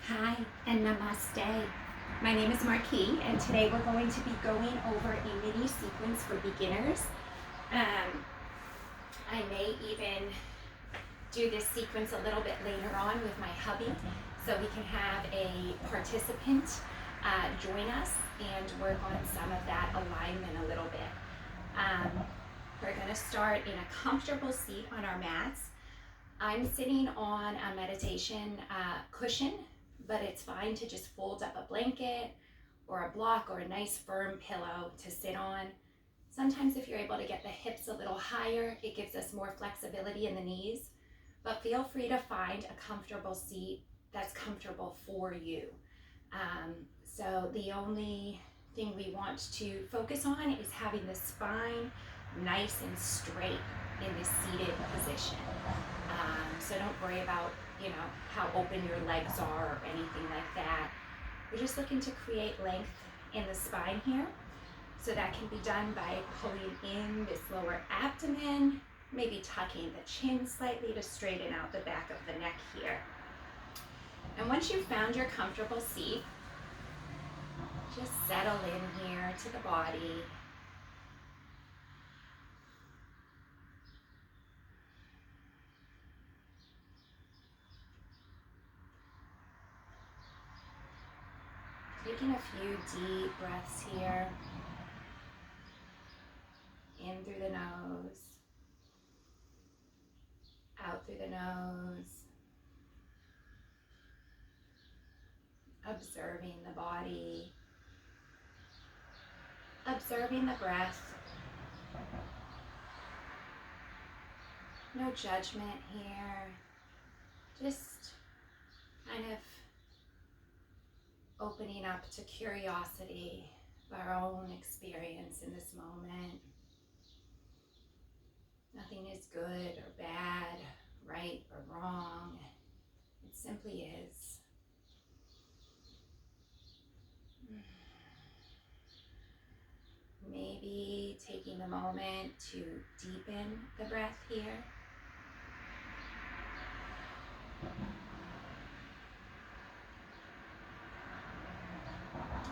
Hi and Namaste. My name is Marquis, and today we're going to be going over a mini sequence for beginners. I may even do this sequence a little bit later on with my hubby, so we can have a participant join us and work on some of that alignment a little bit. We're going to start in a comfortable seat on our mats. I'm sitting on a meditation cushion, but it's fine to just fold up a blanket or a block or a nice firm pillow to sit on. Sometimes if you're able to get the hips a little higher, it gives us more flexibility in the knees, but feel free to find a comfortable seat that's comfortable for you. So the only thing we want to focus on is having the spine nice and straight in this seated position. So don't worry about, how open your legs are or anything like that. We're just looking to create length in the spine here. So that can be done by pulling in this lower abdomen, maybe tucking the chin slightly to straighten out the back of the neck here. And once you've found your comfortable seat, just settle in here to the body. Taking a few deep breaths here. In through the nose, out through the nose. Observing the body, observing the breath. No judgment here, just kind of opening up to curiosity of our own experience in this moment. Nothing is good or bad, right or wrong. It simply is. Maybe taking a moment to deepen the breath here.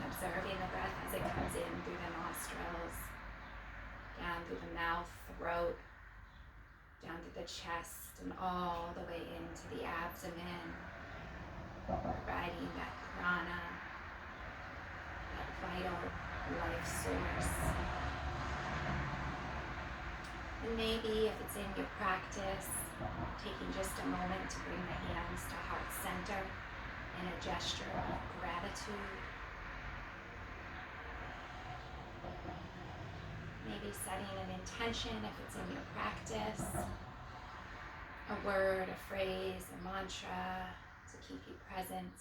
Observing the breath as it comes in through the nostrils, down through the mouth, throat, down through the chest, and all the way into the abdomen, providing that prana, that vital life source. And maybe if it's in your practice, taking just a moment to bring the hands to heart center in a gesture of gratitude. Maybe setting an intention if it's in your practice, a word, a phrase, a mantra to keep you present.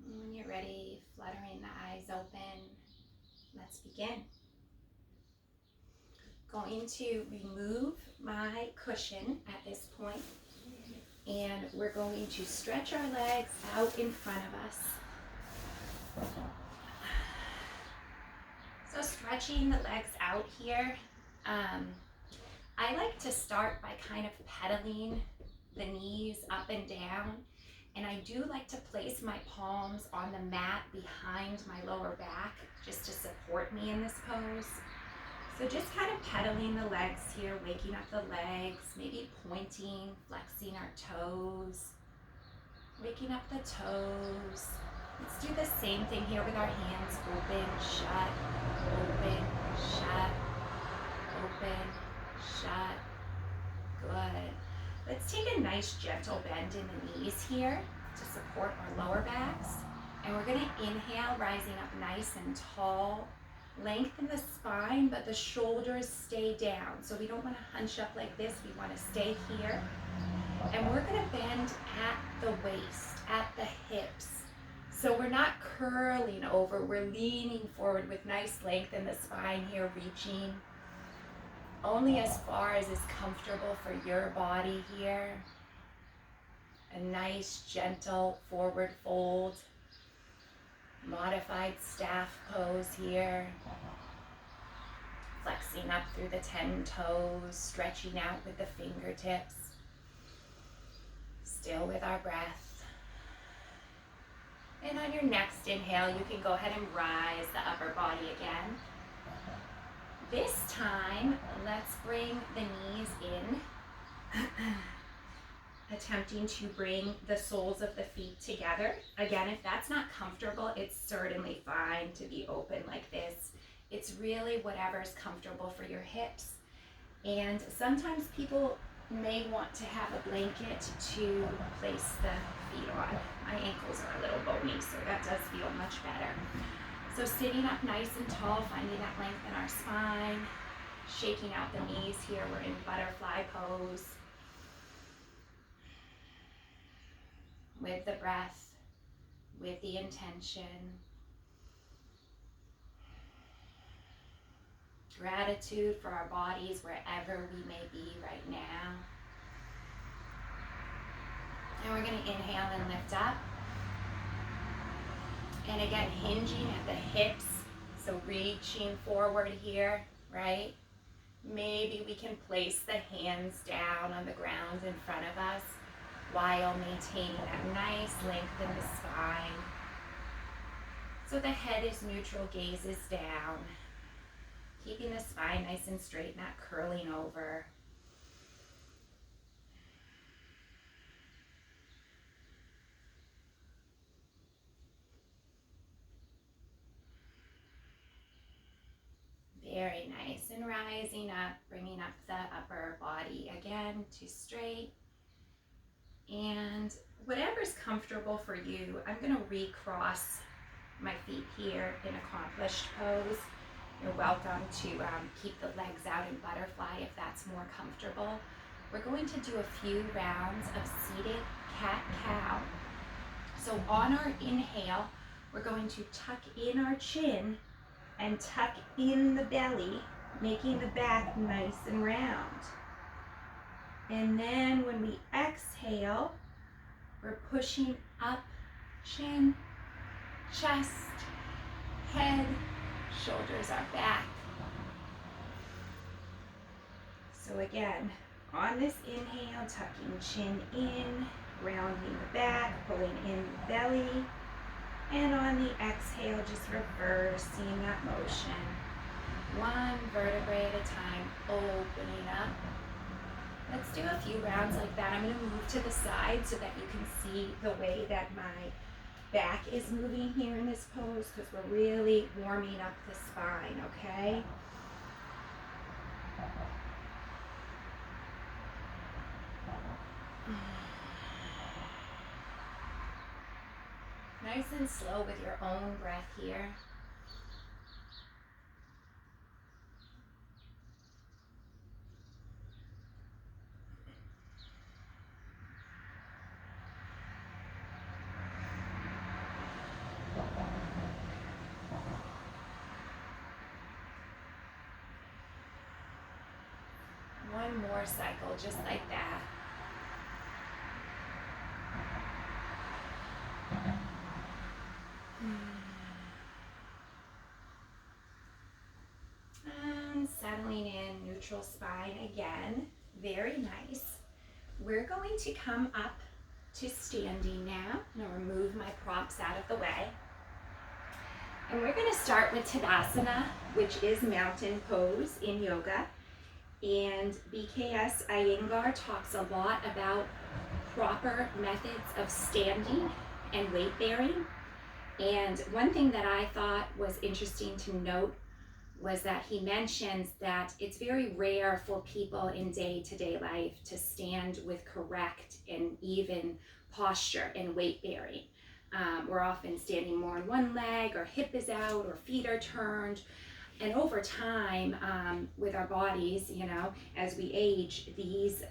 When you're ready, fluttering the eyes open, let's begin. Going to remove my cushion at this point, and we're going to stretch our legs out in front of us. So stretching the legs out here, I like to start by kind of pedaling the knees up and down, and I do like to place my palms on the mat behind my lower back just to support me in this pose. So just kind of pedaling the legs here, waking up the legs, maybe pointing, flexing our toes, waking up the toes. Let's do the same thing here with our hands. Open, shut, open, shut, open, shut. Good. Let's take a nice gentle bend in the knees here to support our lower backs. And we're going to inhale, rising up nice and tall. Lengthen the spine, but the shoulders stay down. So we don't want to hunch up like this. We want to stay here. And we're going to bend at the waist, at the hips. So we're not curling over, we're leaning forward with nice length in the spine here, reaching only as far as is comfortable for your body here. A nice, gentle forward fold. Modified staff pose here. Flexing up through the 10 toes, stretching out with the fingertips. Still with our breath. And on your next inhale, you can go ahead and rise the upper body again. This time, let's bring the knees in, attempting to bring the soles of the feet together. Again, if that's not comfortable, it's certainly fine to be open like this. It's really whatever's comfortable for your hips. And sometimes people may want to have a blanket to place the feet on. My ankles are a little bony, so that does feel much better. So sitting up nice and tall, finding that length in our spine, shaking out the knees here. We're in butterfly pose. With the breath, with the intention. Gratitude for our bodies wherever we may be right now. And we're going to inhale and lift up. And again, hinging at the hips, so reaching forward here, right? Maybe we can place the hands down on the ground in front of us while maintaining that nice length in the spine. So the head is neutral, gaze is down. Keeping the spine nice and straight, not curling over. Very nice. And rising up, bringing up the upper body again to straight. And whatever's comfortable for you, I'm going to recross my feet here in accomplished pose. You're welcome to keep the legs out in butterfly if that's more comfortable. We're going to do a few rounds of seated cat-cow. So on our inhale, we're going to tuck in our chin and tuck in the belly, making the back nice and round. And then when we exhale, we're pushing up, chin, chest, head, shoulders are back. So again, on this inhale, tucking chin in, rounding the back, pulling in the belly. And on the exhale, just reversing that motion. One vertebrae at a time, opening up. Let's do a few rounds like that. I'm going to move to the side so that you can see the way that my back is moving here in this pose, because we're really warming up the spine, okay? Nice and slow with your own breath here. One more cycle, just like that. And settling in, neutral spine again. Very nice. We're going to come up to standing now. I'm going to remove my props out of the way. And we're going to start with Tadasana, which is mountain pose in yoga. And BKS Iyengar talks a lot about proper methods of standing and weight bearing. And one thing that I thought was interesting to note was that he mentions that it's very rare for people in day-to-day life to stand with correct and even posture and weight bearing. We're often standing more on one leg, or hip is out, or feet are turned. And over time, with our bodies, you know, as we age, these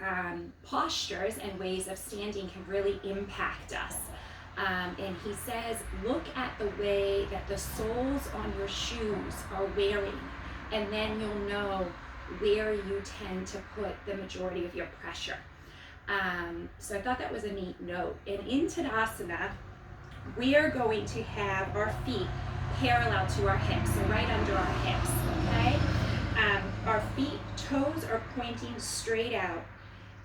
postures and ways of standing can really impact us. And he says, look at the way that the soles on your shoes are wearing, and then you'll know where you tend to put the majority of your pressure. So I thought that was a neat note. And in Tadasana, we are going to have our feet parallel to our hips, so right under our hips, okay? Our feet, toes are pointing straight out,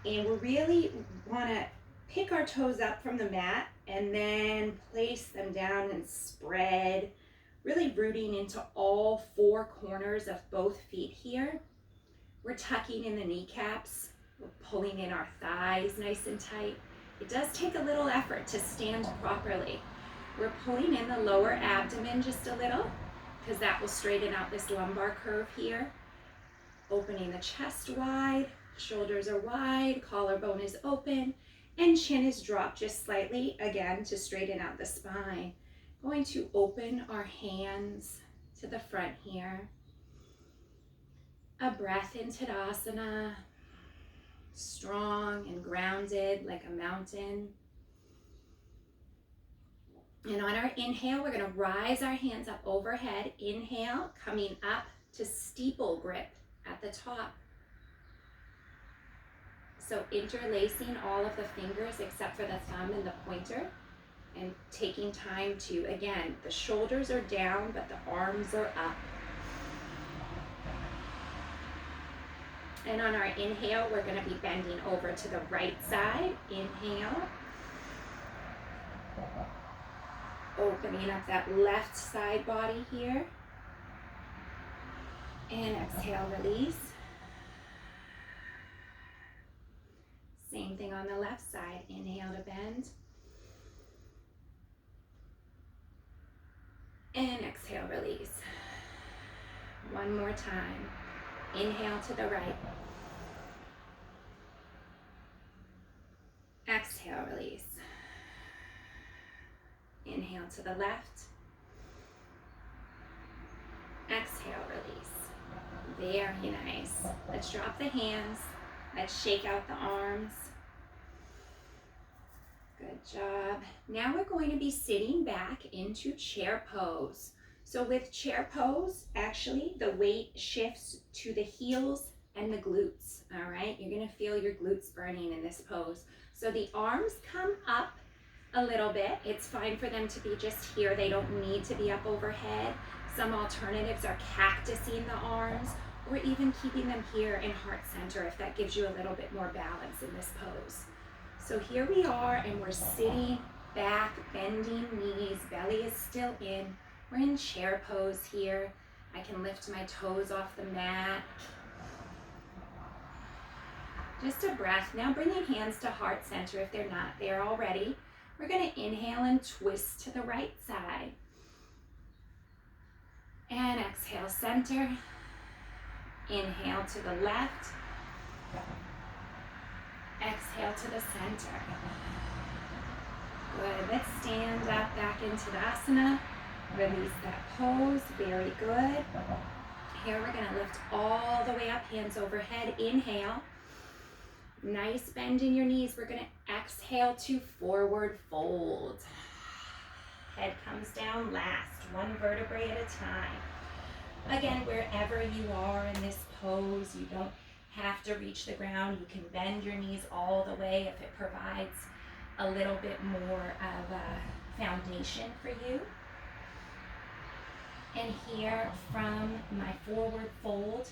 and we really want to pick our toes up from the mat and then place them down and spread, really rooting into all four corners of both feet here. We're tucking in the kneecaps. We're pulling in our thighs nice and tight. It does take a little effort to stand properly. We're pulling in the lower abdomen just a little because that will straighten out this lumbar curve here. Opening the chest wide, shoulders are wide, collarbone is open, and chin is dropped just slightly, again, to straighten out the spine. Going to open our hands to the front here. A breath in Tadasana, strong and grounded like a mountain. And on our inhale, we're going to rise our hands up overhead. Inhale, coming up to steeple grip at the top. So interlacing all of the fingers except for the thumb and the pointer, and taking time to, again, the shoulders are down, but the arms are up. And on our inhale, we're going to be bending over to the right side. Inhale. Opening up that left side body here. And exhale, release. Same thing on the left side. Inhale to bend. And exhale, release. One more time. Inhale to the right. Exhale, release. Inhale to the left. Exhale, release. Very nice. Let's drop the hands. Let's shake out the arms. Good job. Now we're going to be sitting back into chair pose. So with chair pose, actually, the weight shifts to the heels and the glutes, all right? You're gonna feel your glutes burning in this pose. So the arms come up a little bit. It's fine for them to be just here. They don't need to be up overhead. Some alternatives are cactusing the arms or even keeping them here in heart center if that gives you a little bit more balance in this pose. So here we are, and we're sitting back, bending knees, belly is still in. We're in chair pose here. I can lift my toes off the mat. Just a breath. Now bringing hands to heart center if they're not there already. We're going to inhale and twist to the right side. And exhale, center. Inhale to the left. Exhale to the center. Good. Let's stand up back into Tadasana. Release that pose. Very good. Here we're going to lift all the way up, hands overhead. Inhale. Nice bend in your knees. We're going to exhale to forward fold. Head comes down last, one vertebrae at a time. Again, wherever you are in this pose, you don't have to reach the ground. You can bend your knees all the way if it provides a little bit more of a foundation for you. And here from my forward fold,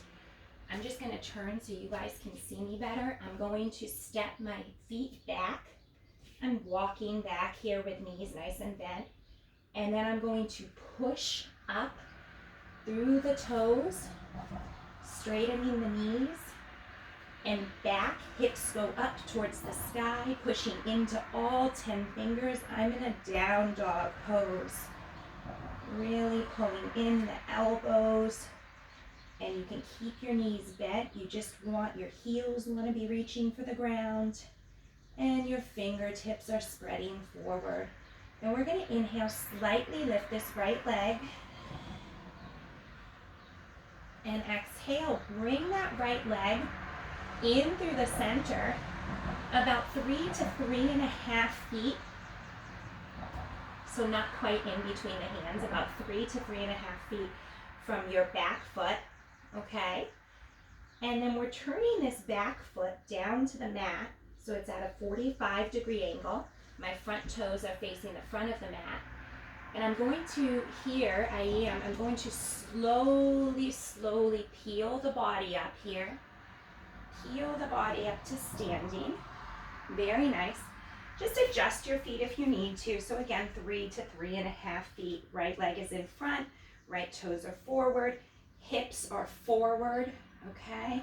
I'm just going to turn so you guys can see me better. I'm going to step my feet back. I'm walking back here with knees nice and bent. And then I'm going to push up through the toes, straightening the knees, and back. Hips go up towards the sky, pushing into all 10 fingers. I'm in a down dog pose. Really pulling in the elbows. And you can keep your knees bent. You just want your heels want to be reaching for the ground. And your fingertips are spreading forward. And we're going to inhale, slightly lift this right leg. And exhale, bring that right leg in through the center, about 3 to 3.5 feet. So not quite in between the hands, about 3 to 3.5 feet from your back foot, okay? And then we're turning this back foot down to the mat, so it's at a 45-degree angle. My front toes are facing the front of the mat. And I'm going to, I'm going to slowly peel the body up here. Peel the body up to standing. Very nice. Just adjust your feet if you need to. So again, 3 to 3.5 feet. Right leg is in front, right toes are forward, hips are forward, okay?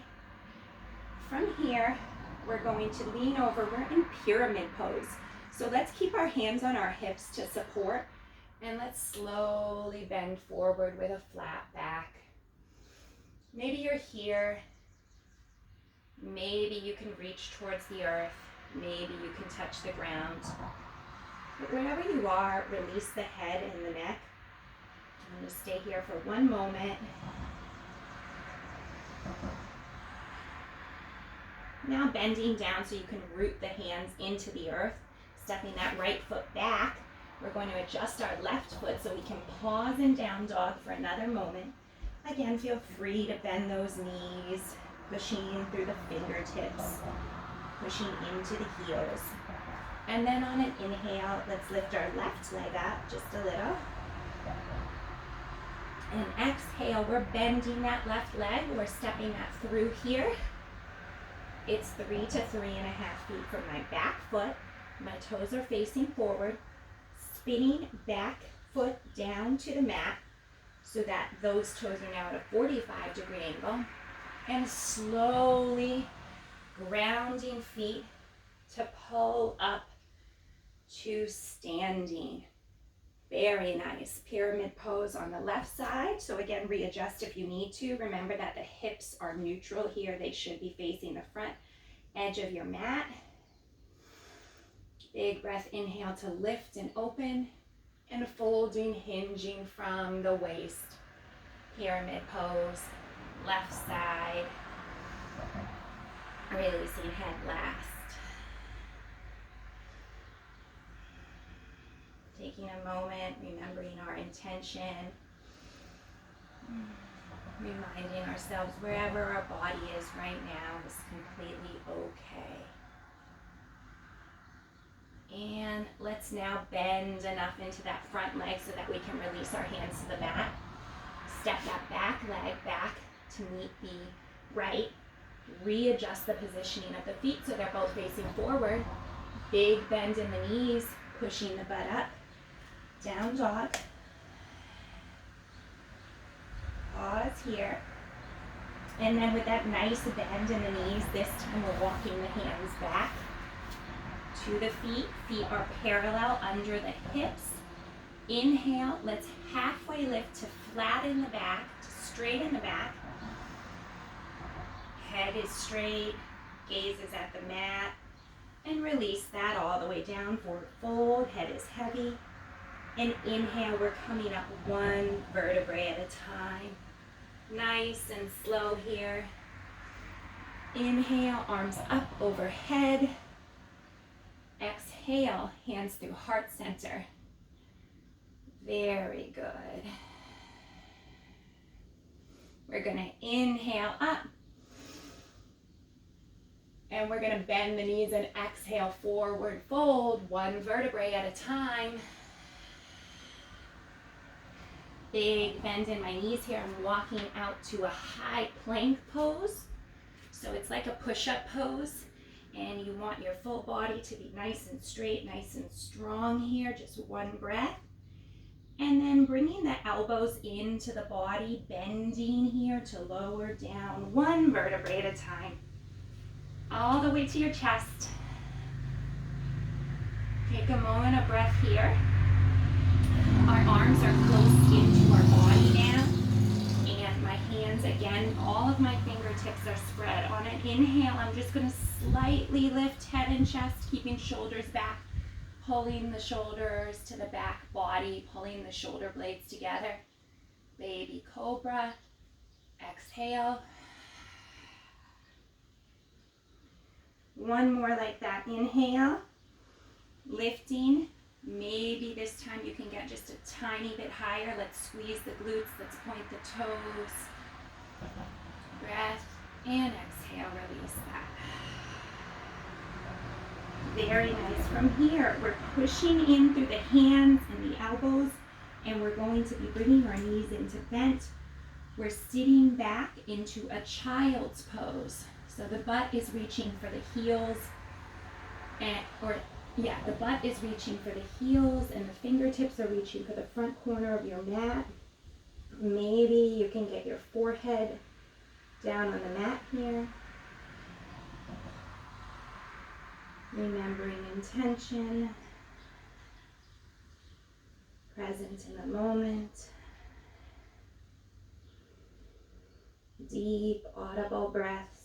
From here, we're going to lean over. We're in pyramid pose. So let's keep our hands on our hips to support, and let's slowly bend forward with a flat back. Maybe you're here. Maybe you can reach towards the earth. Maybe you can touch the ground. But wherever you are, release the head and the neck. I'm going to stay here for one moment. Now bending down so you can root the hands into the earth, stepping that right foot back. We're going to adjust our left foot so we can pause in down dog for another moment. Again, feel free to bend those knees, pushing through the fingertips, pushing into the heels. And then on an inhale, let's lift our left leg up just a little. And exhale, we're bending that left leg. We're stepping that through here. It's 3 to 3.5 feet from my back foot. My toes are facing forward. Spinning back foot down to the mat so that those toes are now at a 45-degree angle. And slowly grounding feet to pull up to standing. Very nice. Pyramid pose on the left side. So again, readjust if you need to. Remember that the hips are neutral here. They should be facing the front edge of your mat. Big breath, inhale to lift and open, and folding, hinging from the waist. Pyramid pose, left side. Releasing head last. Taking a moment, remembering our intention, reminding ourselves wherever our body is right now is completely okay. And let's now bend enough into that front leg so that we can release our hands to the mat. Step that back leg back to meet the right. Readjust the positioning of the feet so they're both facing forward. Big bend in the knees, pushing the butt up. Down dog. Pause here. And then with that nice bend in the knees, this time we're walking the hands back to the feet. Feet are parallel under the hips. Inhale, let's halfway lift to flatten the back, to straighten the back. Head is straight, gaze is at the mat. And release that all the way down, forward fold, head is heavy. And inhale, we're coming up one vertebrae at a time. Nice and slow here. Inhale, arms up overhead. Exhale, hands through heart center. Very good. We're going to inhale up. And we're going to bend the knees and exhale, forward fold, one vertebrae at a time. Big bend in my knees here. I'm walking out to a high plank pose. So it's like a push-up pose. And you want your full body to be nice and straight, nice and strong here. Just one breath. And then bringing the elbows into the body, bending here to lower down one vertebrae at a time. All the way to your chest. Take a moment of breath here. Our arms are close into our body now. And my hands, again, all of my fingertips are spread. On an inhale, I'm just going to slightly lift head and chest, keeping shoulders back, pulling the shoulders to the back body, pulling the shoulder blades together. Baby cobra. Exhale. One more like that. Inhale, lifting. Maybe this time you can get just a tiny bit higher. Let's squeeze the glutes. Let's point the toes. Breath and exhale, release that. Very nice. From here, we're pushing in through the hands and the elbows, and we're going to be bringing our knees into bent. We're sitting back into a child's pose. So the butt is reaching for the heels, or Yeah, the butt is reaching for the heels and the fingertips are reaching for the front corner of your mat. Maybe you can get your forehead down on the mat here. Remembering intention, present in the moment. Deep, audible breaths.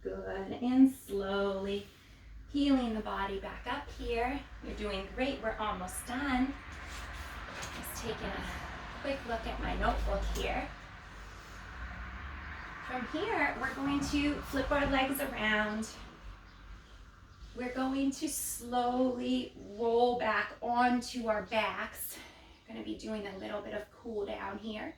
Good, and slowly healing the body back up here. You're doing great, we're almost done. Just taking a quick look at my notebook here. From here, we're going to flip our legs around. We're going to slowly roll back onto our backs. We're going to be doing a little bit of cool down here.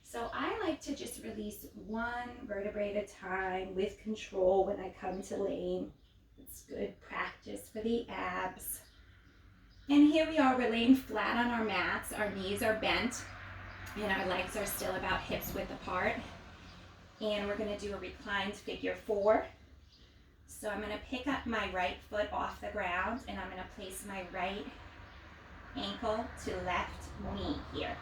So I like to just release one vertebrae at a time with control when I come to laying. It's good practice for the abs. And here we are, we're laying flat on our mats. Our knees are bent and our legs are still about hips width apart. And we're going to do a reclined figure 4. So I'm going to pick up my right foot off the ground and I'm going to place my right ankle to left knee here.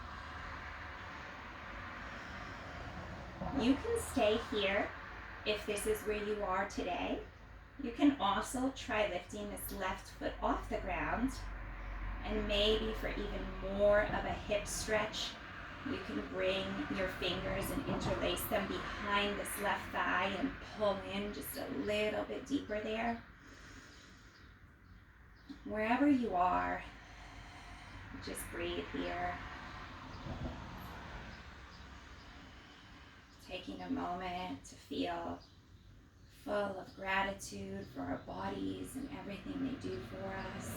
You can stay here if this is where you are today. You can also try lifting this left foot off the ground, and maybe for even more of a hip stretch, you can bring your fingers and interlace them behind this left thigh and pull in just a little bit deeper there. Wherever you are, just breathe here. Taking a moment to feel full of gratitude for our bodies and everything they do for us.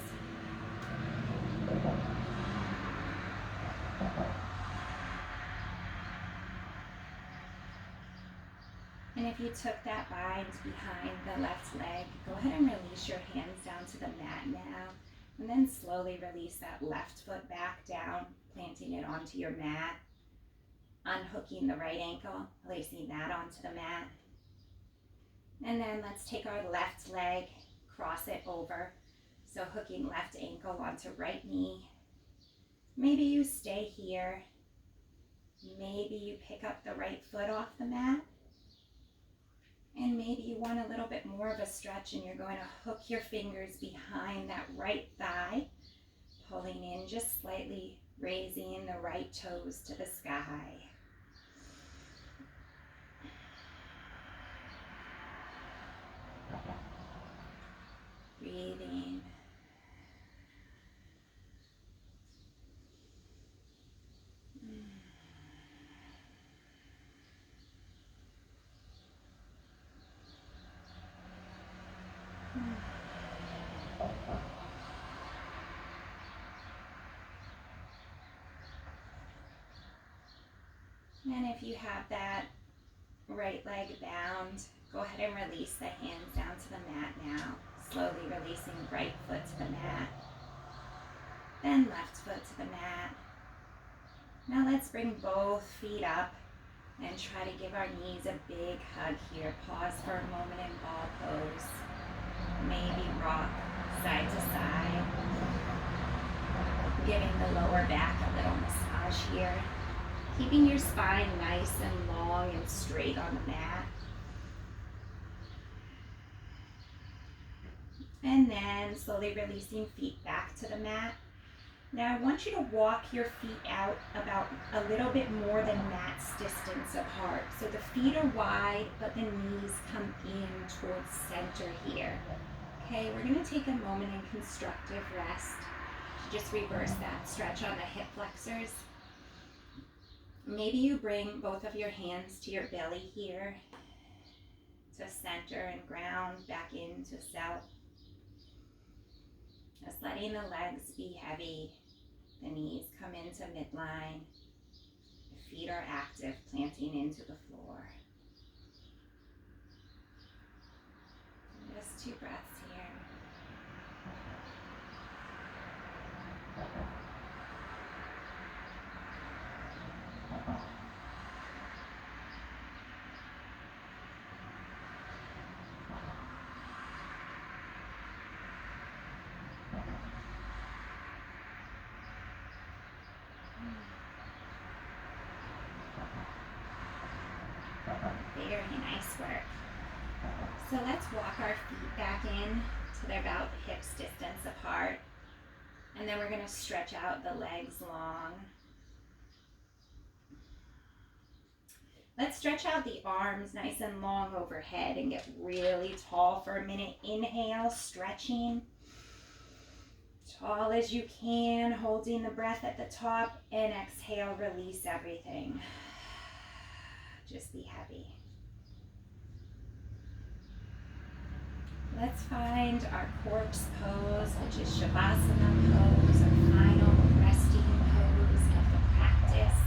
And if you took that bind behind the left leg, go ahead and release your hands down to the mat now. And then slowly release that left foot back down, planting it onto your mat. Unhooking the right ankle, placing that onto the mat. And then let's take our left leg, cross it over. So hooking left ankle onto right knee. Maybe you stay here. Maybe you pick up the right foot off the mat. And maybe you want a little bit more of a stretch and you're going to hook your fingers behind that right thigh, pulling in just slightly, raising the right toes to the sky. Breathing. And if you have that right leg bound, go ahead and release the hands down to the mat now. Slowly releasing right foot to the mat, then left foot to the mat. Now let's bring both feet up and try to give our knees a big hug here. Pause for a moment in ball pose. Maybe rock side to side. Giving the lower back a little massage here. Keeping your spine nice and long and straight on the mat. And then slowly releasing feet back to the mat. Now I want you to walk your feet out about a little bit more than mat's distance apart. So the feet are wide, but the knees come in towards center here. Okay, we're going to take a moment in constructive rest to just reverse that stretch on the hip flexors. Maybe you bring both of your hands to your belly here to center and ground back into self. Just letting the legs be heavy, the knees come into midline, the feet are active, planting into the floor. And just 2 breaths here. Very nice work. So let's walk our feet back in till they're about hips distance apart. And then we're going to stretch out the legs long. Let's stretch out the arms nice and long overhead and get really tall for a minute. Inhale, stretching. Tall as you can, holding the breath at the top. And exhale, release everything. Just be heavy. Let's find our corpse pose, which is Shavasana pose, our final resting pose of the practice.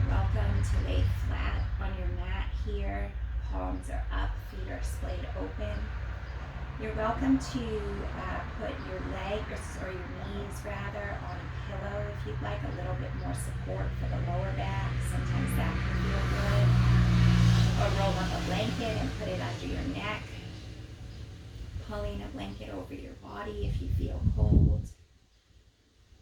Welcome to lay flat on your mat here. Palms are up, feet are splayed open. You're welcome to put your legs, or your knees rather, on a pillow if you'd like a little bit more support for the lower back. Sometimes that can feel good. Or roll up a blanket and put it under your neck. Pulling a blanket over your body if you feel cold.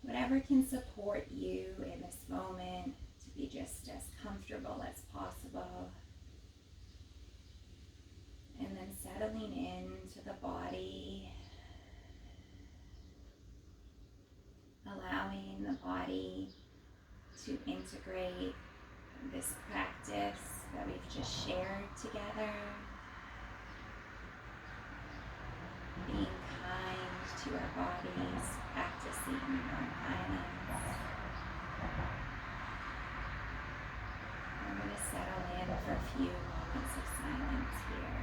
Whatever can support you in this moment to be just as comfortable as possible. And then settling into the body, allowing the body to integrate this practice that we've just shared together. Being kind to our bodies, practicing non-violence. We're going to settle in for a few moments of silence here.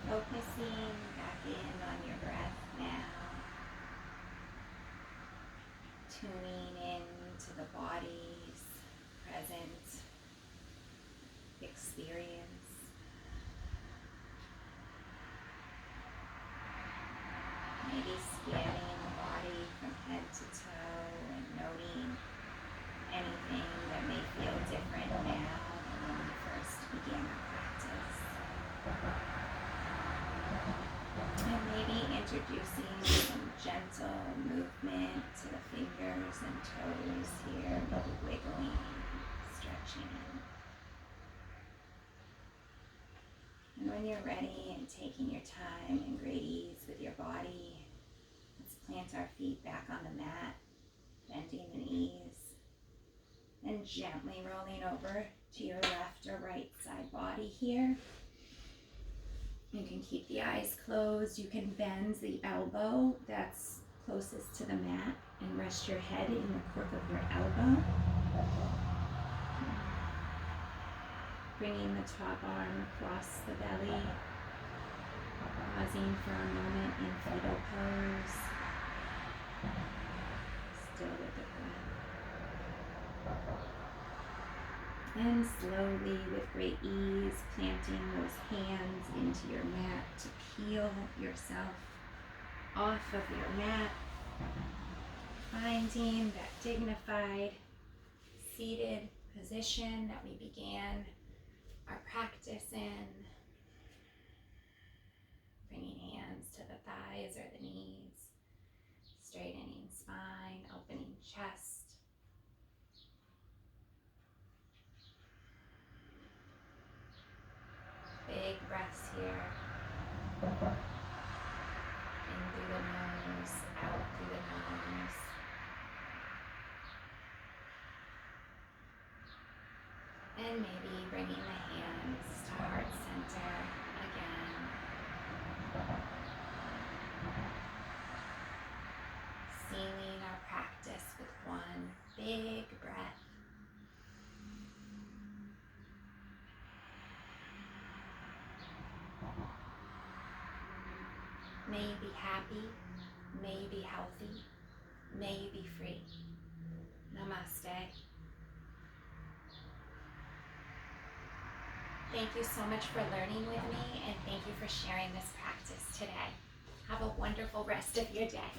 Focusing back in on your breath now. Tuning into the body's present experience. Maybe scanning the body from head to toe and noting anything that may feel different now than when we first began our practice. And maybe introducing some gentle movement to the fingers and toes here, a little wiggling, stretching. And when you're ready and taking your time and great ease with your body, let's plant feet back on the mat, bending the knees, and gently rolling over to your left or right side body here. You can keep the eyes closed. You can bend the elbow that's closest to the mat and rest your head in the crook of your elbow. Bringing the top arm across the belly. Pausing for a moment in fetal pose. Still with the breath. And slowly, with great ease, planting those hands into your mat to peel yourself off of your mat. Finding that dignified, seated position that we began our practice in. Bringing hands to the thighs or the knees, straightening spine, opening chest. Big breaths here. In through the nose, out through the nose. And maybe bringing the hands to heart center again. Sealing our practice with one big breath. May you be happy, may you be healthy, may you be free. Namaste. Thank you so much for learning with me, and thank you for sharing this practice today. Have a wonderful rest of your day.